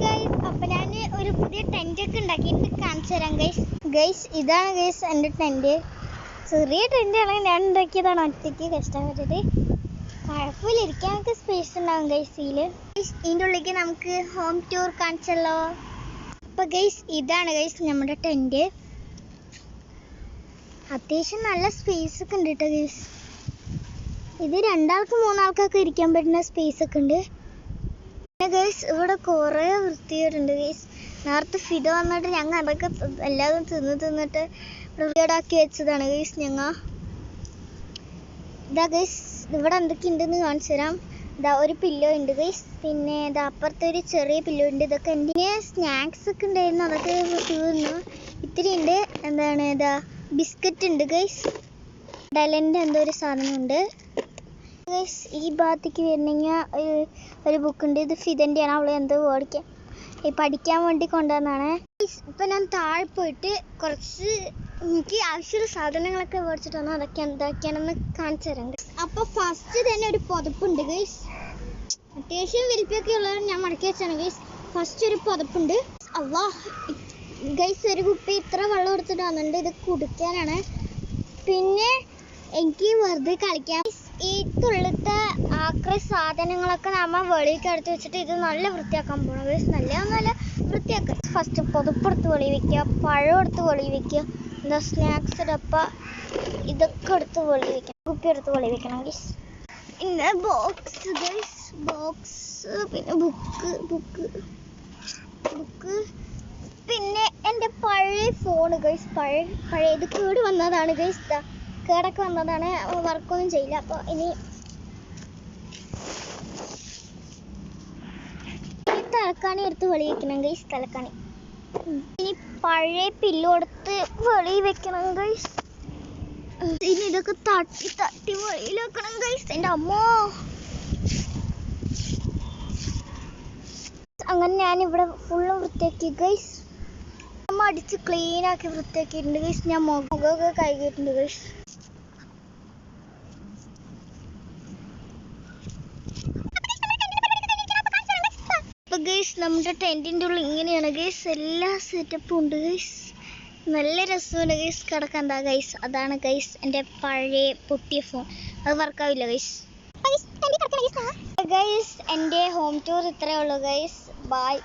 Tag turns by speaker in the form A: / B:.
A: Guys, അപ്പൊ ഞാൻ ഒരു പുതിയ ടെന്റ് ഒക്കെ ഉണ്ടാക്കിയിട്ട് കാണിച്ചു തരാം ഗൈസ്. ഗൈസ് ഇതാണ് ഗൈസ് എൻ്റെ ടെന്റ്. ചെറിയ ടെന്റാണ്, ഞാൻ ഉണ്ടാക്കിയതാണ് ഒറ്റയ്ക്ക് കഷ്ടപ്പെട്ടിട്ട്. കുഴപ്പമില്ല, ഇരിക്കാനൊക്കെ സ്പേസ് ഉണ്ടാവും ഗൈസ്. ഇതിൻ്റെ ഉള്ളിലേക്ക് നമുക്ക് ഹോം ടൂർ കാണിച്ചല്ലോ. അപ്പൊ ഗൈസ് ഇതാണ് ഗൈസ് നമ്മുടെ ടെന്റ്. അത്യാവശ്യം നല്ല സ്പേസ് ഒക്കെ ഉണ്ട് കേട്ടോ ഗൈസ്. ഇത് 2 ആൾക്ക് 3 ആൾക്കൊക്കെ ഇരിക്കാൻ പറ്റുന്ന സ്പേസ് ഒക്കെ ഉണ്ട് ഗൈസ്. ഇവിടെ കുറേ വൃത്തികേടുണ്ട് ഗൈസ്. നേരത്തെ ഫിദ വന്നിട്ട് ഞങ്ങൾ അതൊക്കെ എല്ലാതും തിന്നിട്ട് വൃത്തികേടാക്കി വെച്ചതാണ് ഗൈസ്. ഇതാ ഗൈസ്, ഇവിടെ എന്തൊക്കെയുണ്ടെന്ന് കാണിച്ചു തരാം. ഇതാ ഒരു പില്ലോ ഉണ്ട് ഗൈസ്, പിന്നെ ഇതാ അപ്പുറത്തെ ഒരു ചെറിയ പില്ലോ ഉണ്ട്. ഇതൊക്കെ എൻ്റെ സ്നാക്സ് ഒക്കെ ഉണ്ടായിരുന്നു, അതൊക്കെ തീർന്നു. ഇത്തിരി ഉണ്ട്. എന്താണ് ഇതാ ബിസ്ക്കറ്റ് ഉണ്ട് ഗൈസ്. ഡലൻ്റെ എന്തോ ഒരു സാധനമുണ്ട് ഗൈസ്. ഈ ഭാഗത്തേക്ക് വരണമെങ്കിൽ ഒരു ബുക്കുണ്ട്. ഇത് ഫിദൻ്റെയാണ്, അവൾ എന്തോ പഠിക്കാൻ വേണ്ടി കൊണ്ടുവന്നതാണ്. ഇപ്പം ഞാൻ താഴെ പോയിട്ട് കുറച്ച് എനിക്ക് ആവശ്യമുള്ള സാധനങ്ങളൊക്കെ മേടിച്ചിട്ട് വന്നു. അതൊക്കെ എന്തൊക്കെയാണെന്ന് കാണിച്ചു തരാം. അപ്പോൾ ഫസ്റ്റ് തന്നെ ഒരു പുതപ്പുണ്ട് ഗൈസ്. അത്യാവശ്യം വലിപ്പൊക്കെ ഉള്ളത് ഞാൻ മടക്കി വെച്ചാണ് ഗൈസ്. ഫസ്റ്റ് ഒരു പുതപ്പുണ്ട്. അള്ളാ ഗൈസ്, ഒരു കുപ്പി ഇത്ര വെള്ളം എടുത്തിട്ട് വന്നിട്ടുണ്ട്. ഇത് കുടിക്കാനാണ്. പിന്നെ എനിക്ക് വെറുതെ കളിക്കാം. ഈ തുള്ളത്തെ ആക്രി സാധനങ്ങളൊക്കെ നമ്മൾ വെളിയിലേക്ക് എടുത്ത് വെച്ചിട്ട് ഇത് നല്ല വൃത്തിയാക്കാൻ പോകണം ഗൈസ്. നല്ല വൃത്തിയാക്കുക. ഫസ്റ്റ് പുതപ്പെടുത്ത് വെളി വയ്ക്കുക, പഴം എടുത്ത് വെളി വയ്ക്കുക, എന്താ സ്നാക്സ് ഡപ്പ ഇതൊക്കെ എടുത്ത് വെളി വയ്ക്കണം, കുപ്പി എടുത്ത് വെളി വെക്കണം ഗൈസ്. പിന്നെ ബോക്സ് ഗൈസ്, ബോക്സ്, പിന്നെ ബുക്ക്, പിന്നെ എൻ്റെ പഴയ ഫോണ് ഗൈസ്. പഴയ ഇത് കേട് വന്നതാണ് ഗൈസ്. കേടൊക്കെ വന്നതാണ്, വർക്കൊന്നും ചെയ്യില്ല. അപ്പോൾ ഇനി തലക്കാണി എടുത്ത് വെളി വെക്കണം ഗൈസ്. തലക്കാണി ഇനി പഴയ പില്ലോ എടുത്ത് വെളി വെക്കണം ഗൈസ്. ഇനി ഇതൊക്കെ തട്ടി വെളിയിൽ വെക്കണം ഗൈസ്. എൻ്റെ അമ്മോ, അങ്ങനെ ഞാനിവിടെ ഫുള്ള് വൃത്തിയാക്കി ഗൈസ്. അമ്മ അടിച്ച് ക്ലീനാക്കി വൃത്തിയാക്കിയിട്ടുണ്ട് ഗൈസ്. ഞാൻ മുഖമൊക്കെ കഴുകിയിട്ടുണ്ട് ഗൈസ്. അപ്പോൾ ഗൈസ് നമ്മുടെ ടെൻറ്റിൻ്റെ ഉള്ളിൽ ഇങ്ങനെയാണ് ഗൈസ്. എല്ലാ സെറ്റപ്പും ഉണ്ട് ഗൈസ്. നല്ല രസമുണ്ട് ഗൈസ് കിടക്കാൻ. എന്താ ഗൈസ്, അതാണ് ഗൈസ് എൻ്റെ പഴയ പൊട്ടിയ ഫോൺ. അത് വർക്കാവില്ല ഗൈസ്. ഗൈസ് എൻ്റെ ഹോം ടൂർ ഇത്രയേ ഉള്ളൂ ഗൈസ്. ബൈ.